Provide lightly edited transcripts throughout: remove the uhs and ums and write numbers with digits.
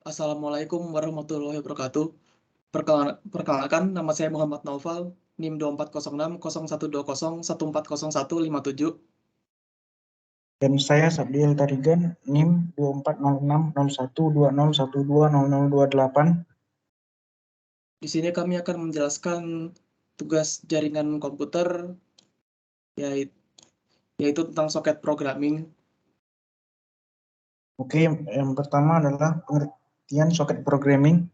Assalamualaikum warahmatullahi wabarakatuh. Perkenalkan, nama saya Muhammad Naufal, NIM 24060120140157. Dan saya Sabdiel Tarigan, NIM 24060120120028. Di sini kami akan menjelaskan tugas jaringan komputer, yaitu tentang soket programming. Oke, yang pertama adalah pengertian soket programming.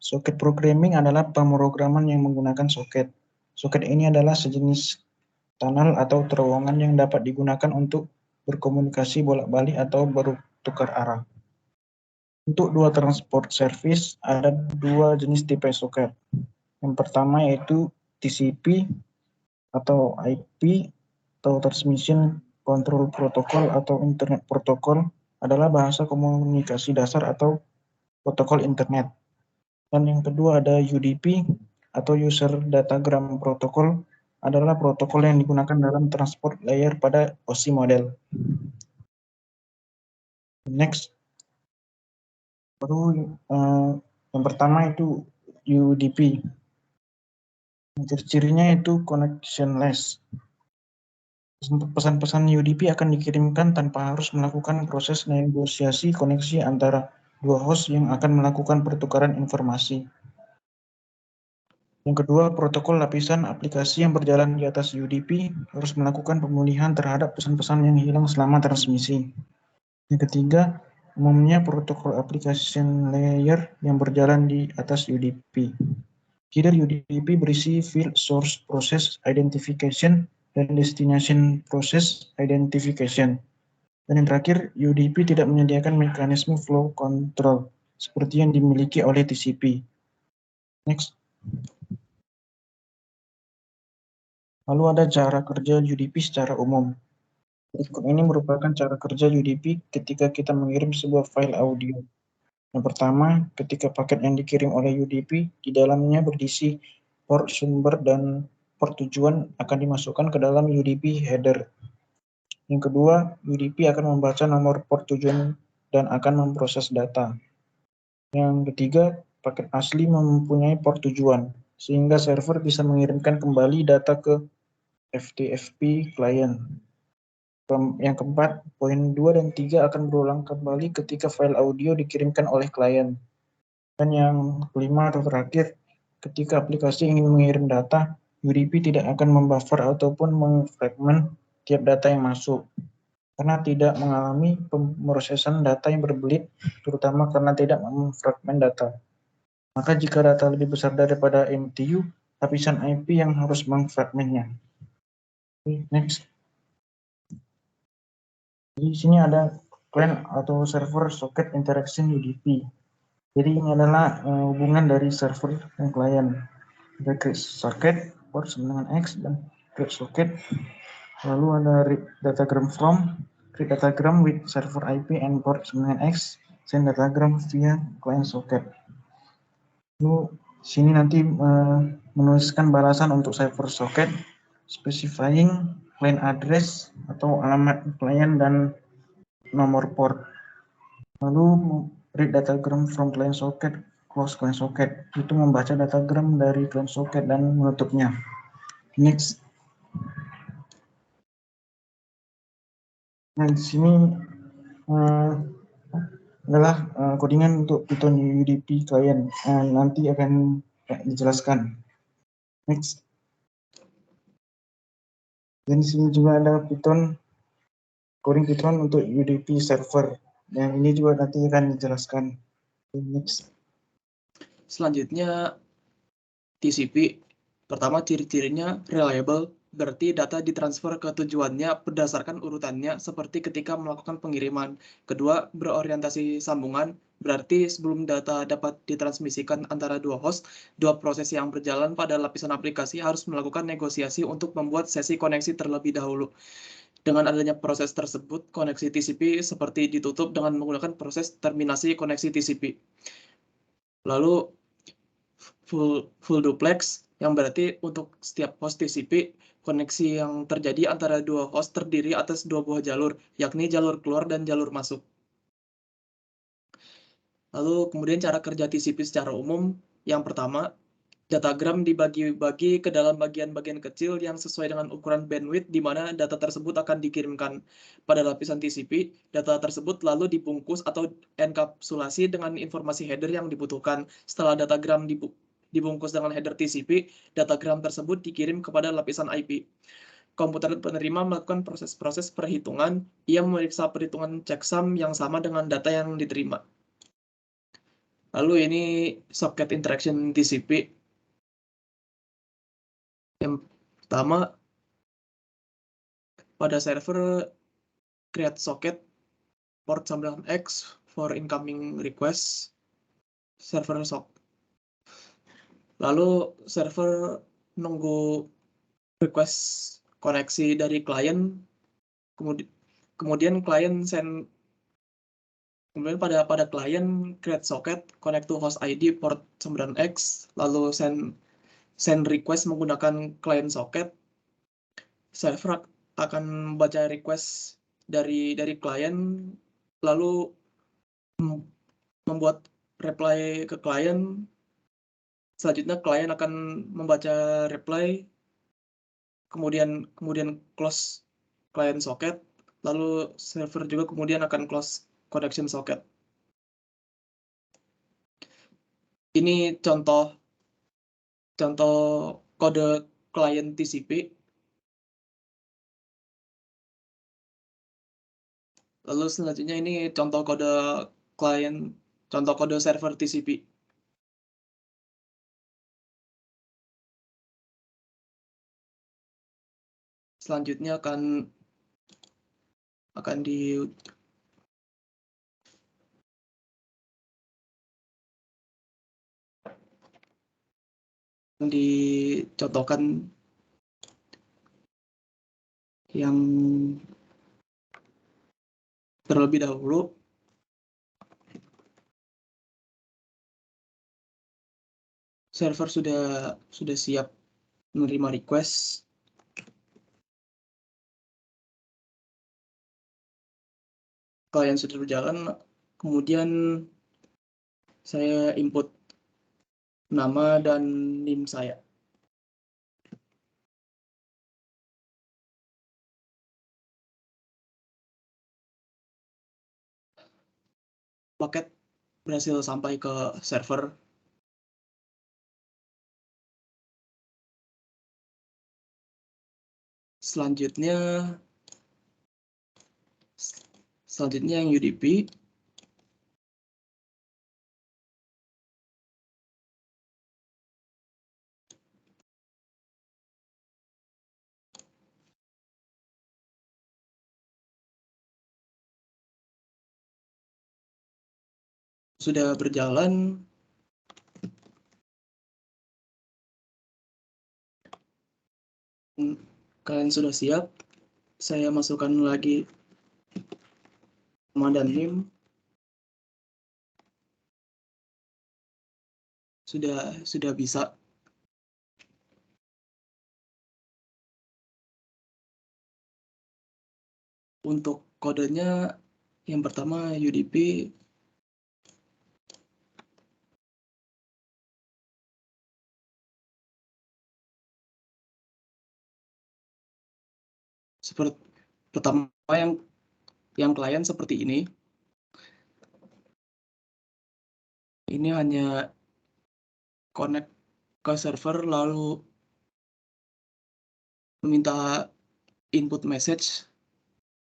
Soket programming adalah pemrograman yang menggunakan soket. Soket ini adalah sejenis tunnel atau terowongan yang dapat digunakan untuk berkomunikasi bolak-balik atau bertukar arah. Untuk dua transport service, ada dua jenis tipe soket. Yang pertama yaitu TCP atau IP atau Transmission Control Protocol atau Internet Protocol adalah bahasa komunikasi dasar atau protokol internet. Dan yang kedua ada UDP atau User Datagram Protocol adalah protokol yang digunakan dalam transport layer pada OSI model. Next. Baru yang pertama itu UDP. Ciri-cirinya itu connectionless. Pesan-pesan UDP akan dikirimkan tanpa harus melakukan proses negosiasi koneksi antara dua host yang akan melakukan pertukaran informasi. Yang kedua, protokol lapisan aplikasi yang berjalan di atas UDP harus melakukan pemulihan terhadap pesan-pesan yang hilang selama transmisi. Yang ketiga, umumnya protokol application layer yang berjalan di atas UDP. Header UDP berisi field source process identification dan destination process identification. Dan yang terakhir, UDP tidak menyediakan mekanisme flow control seperti yang dimiliki oleh TCP. Next. Lalu ada cara kerja UDP secara umum. Berikut ini merupakan cara kerja UDP ketika kita mengirim sebuah file audio. Yang pertama, ketika paket yang dikirim oleh UDP di dalamnya berisi port sumber dan port tujuan akan dimasukkan ke dalam UDP header. Yang kedua, UDP akan membaca nomor port tujuan dan akan memproses data. Yang ketiga, paket asli mempunyai port tujuan, sehingga server bisa mengirimkan kembali data ke FTP client. Yang keempat, poin 2 dan 3 akan berulang kembali ketika file audio dikirimkan oleh klien. Dan yang kelima atau terakhir, ketika aplikasi ingin mengirim data, UDP tidak akan membuffer ataupun mengfragment tiap data yang masuk, karena tidak mengalami pemrosesan data yang berbelit, terutama karena tidak memfragment data. Maka jika data lebih besar daripada MTU, lapisan IP yang harus mengfragmentnya. Next. Di sini ada client atau server socket interaction UDP. Jadi ini adalah hubungan dari server dan klien. Ada create socket port sama dengan X dan create socket. Lalu ada read datagram from, create datagram with server IP and port sama dengan X, send datagram via client socket. Lalu sini nanti menuliskan balasan untuk server socket, specifying client address atau alamat klien dan nomor port. Lalu read datagram from client socket, close client socket. Itu membaca datagram dari client socket dan menutupnya. Next. Nah, di sini adalah codingan untuk Python UDP client. Nanti akan dijelaskan. Next. Dan di sini juga ada Python, coding Python untuk UDP server. Yang ini juga nanti akan dijelaskan. Next. Selanjutnya, TCP. Pertama, ciri-cirinya reliable, berarti data ditransfer ke tujuannya berdasarkan urutannya seperti ketika melakukan pengiriman. Kedua, berorientasi sambungan, berarti sebelum data dapat ditransmisikan antara dua host, dua proses yang berjalan pada lapisan aplikasi harus melakukan negosiasi untuk membuat sesi koneksi terlebih dahulu. Dengan adanya proses tersebut, koneksi TCP seperti ditutup dengan menggunakan proses terminasi koneksi TCP. Lalu, full duplex, yang berarti untuk setiap host TCP, koneksi yang terjadi antara dua host terdiri atas dua buah jalur, yakni jalur keluar dan jalur masuk. Lalu kemudian cara kerja TCP secara umum, yang pertama, datagram dibagi-bagi ke dalam bagian-bagian kecil yang sesuai dengan ukuran bandwidth di mana data tersebut akan dikirimkan pada lapisan TCP. Data tersebut lalu dibungkus atau enkapsulasi dengan informasi header yang dibutuhkan. Setelah datagram dibungkus dengan header TCP, datagram tersebut dikirim kepada lapisan IP. Komputer penerima melakukan proses-proses perhitungan. Ia memeriksa perhitungan checksum yang sama dengan data yang diterima. Lalu ini socket interaction TCP. Yang pertama, pada server create socket port 9X for incoming request server socket. Lalu server nunggu request koneksi dari klien, kemudian klien send. Kemudian pada klien create socket connect to host ID port 9X, lalu send request menggunakan client socket. Server akan membaca request dari klien, lalu membuat reply ke klien. Selanjutnya klien akan membaca reply, kemudian close client socket, lalu server juga kemudian akan close connection socket. Ini contoh kode klien TCP. Lalu selanjutnya ini contoh kode server TCP. Selanjutnya akan dicontohkan yang terlebih dahulu. Server sudah siap menerima request. Klien sudah berjalan, kemudian saya input nama dan NIM saya. Paket berhasil sampai ke server. Selanjutnya yang UDP. Sudah berjalan. Kalian sudah siap. Saya masukkan lagi nama dan NIM. Sudah bisa. Untuk kodenya yang pertama UDP. Seperti pertama yang klien seperti ini. Ini hanya connect ke server lalu meminta input message,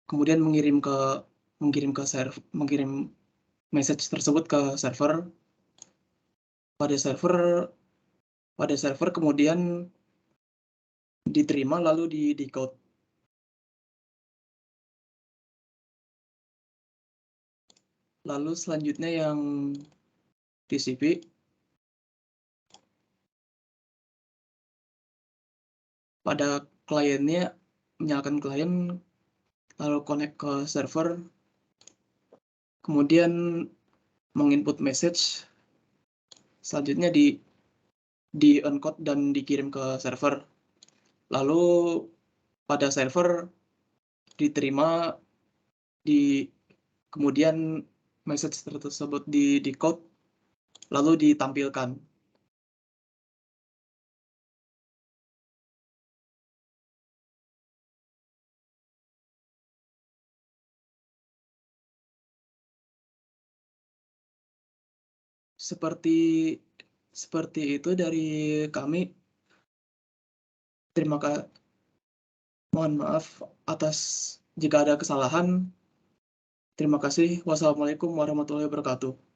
kemudian mengirim message tersebut ke server. Pada server kemudian diterima lalu di decode. Lalu selanjutnya yang TCP. Pada kliennya menyalakan klien, lalu connect ke server, kemudian menginput message, selanjutnya di encode dan dikirim ke server. Lalu pada server diterima, kemudian message tersebut di decode lalu ditampilkan. Seperti itu dari kami. Mohon maaf atas jika ada kesalahan. Terima kasih. Wassalamualaikum warahmatullahi wabarakatuh.